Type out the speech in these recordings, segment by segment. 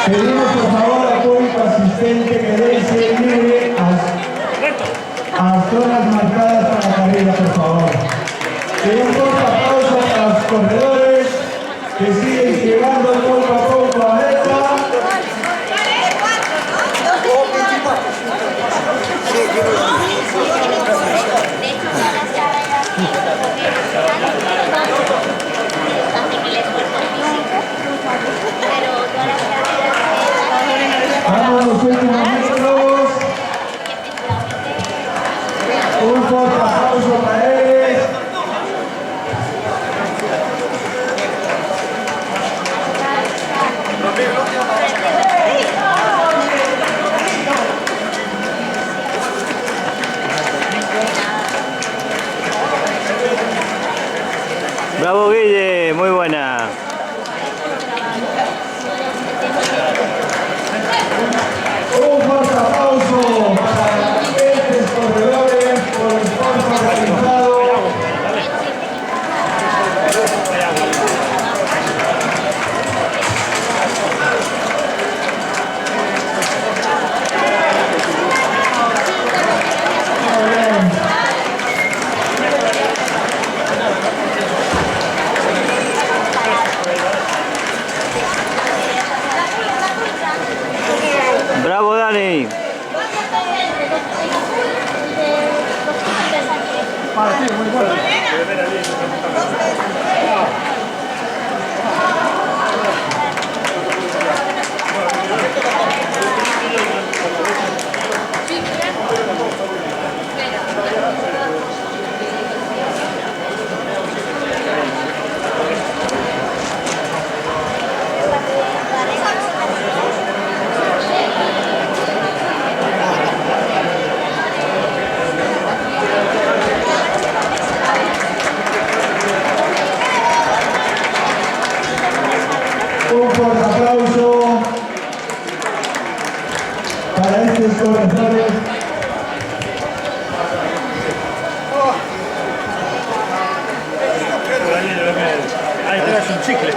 Pedimos por favor al público asistente que deje libre a zonas marcadas para la carrera, por favor. Y un fuerte aplauso a los corredores que siguen llegando poco a poco a meta. Vamos a los últimos metros. Un fuerte aplauso para él. Bravo Guille, muy buena. Un fuerte aplauso para estos corredores por el esfuerzo realizado. Bravo Dani. Un fuerte aplauso para estos corredores. Ahí tenés un chicle.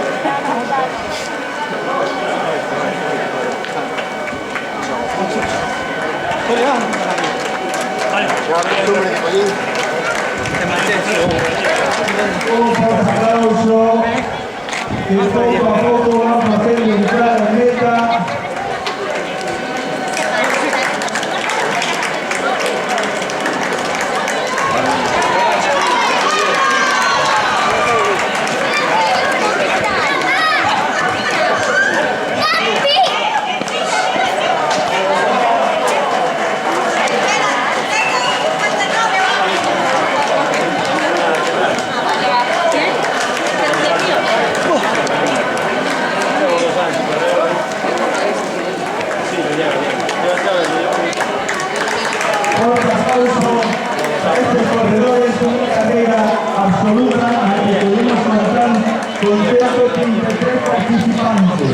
Un fuerte aplauso. Y poco a poco vamos a hacer la entrada en meta. Fuerte aplauso a estos corredores, una carrera absoluta a la que pudimos contar con 133 participantes.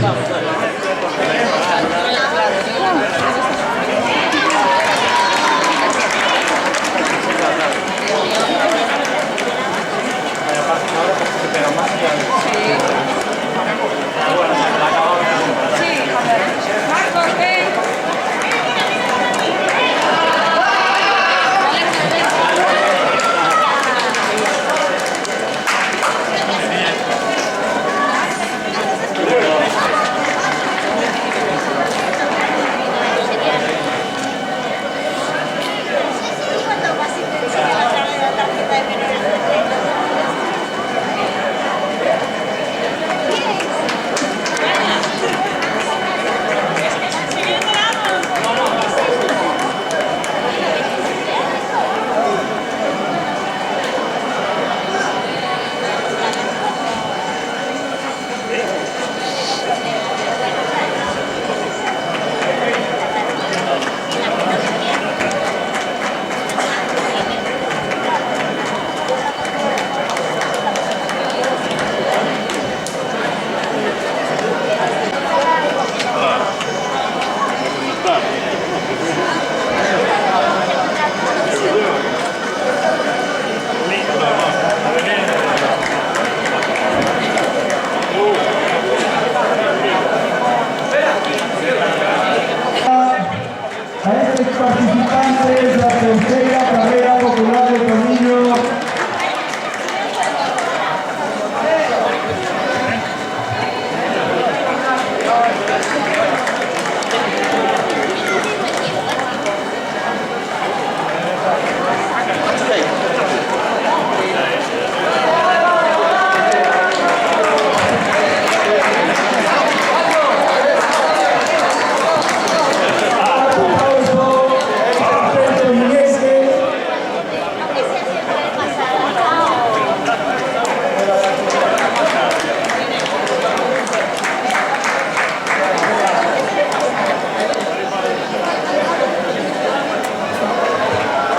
participantes, la tercera carrera popular de Tomillo.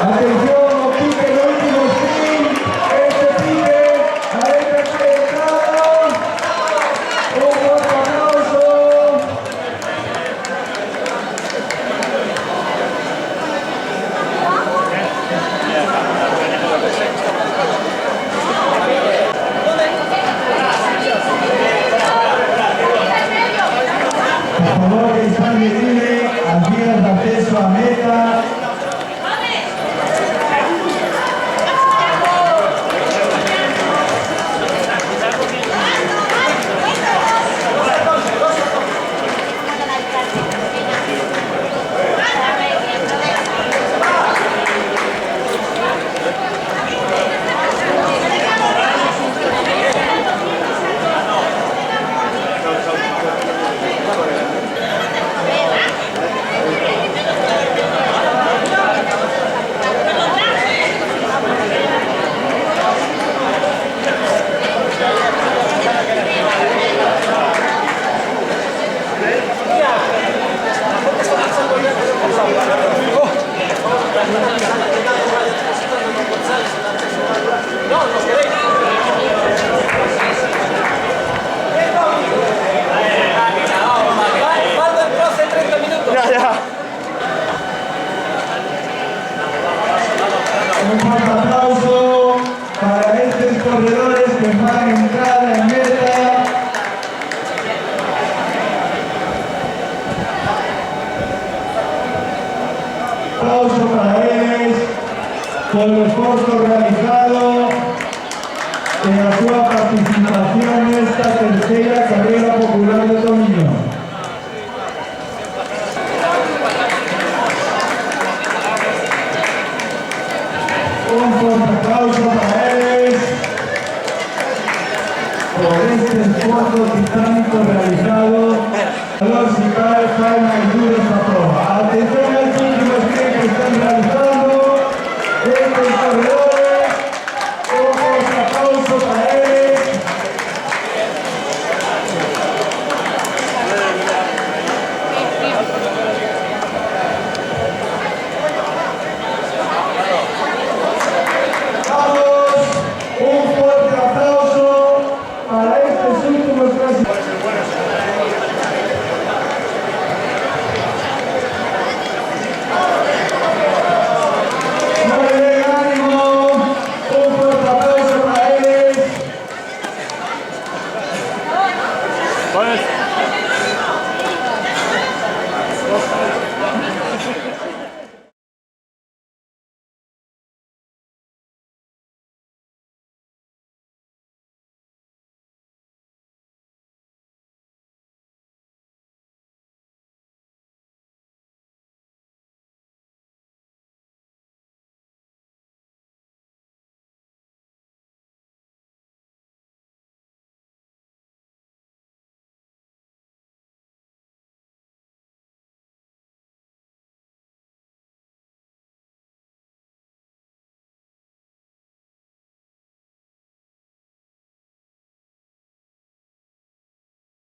Atención, pique el último spin, este pique, adéntrate de entrada, un fuerte aplauso. Por favor, que están libre, abierta acceso a meta. Un fuerte aplauso para estos corredores que van a entrar en meta. Aplauso para ellos por el esfuerzo realizado en su participación en esta tercera carrera popular de Tomillo. Un fuerte aplauso para ellos por este esfuerzo titánico realizado. Los Cical Final Endurance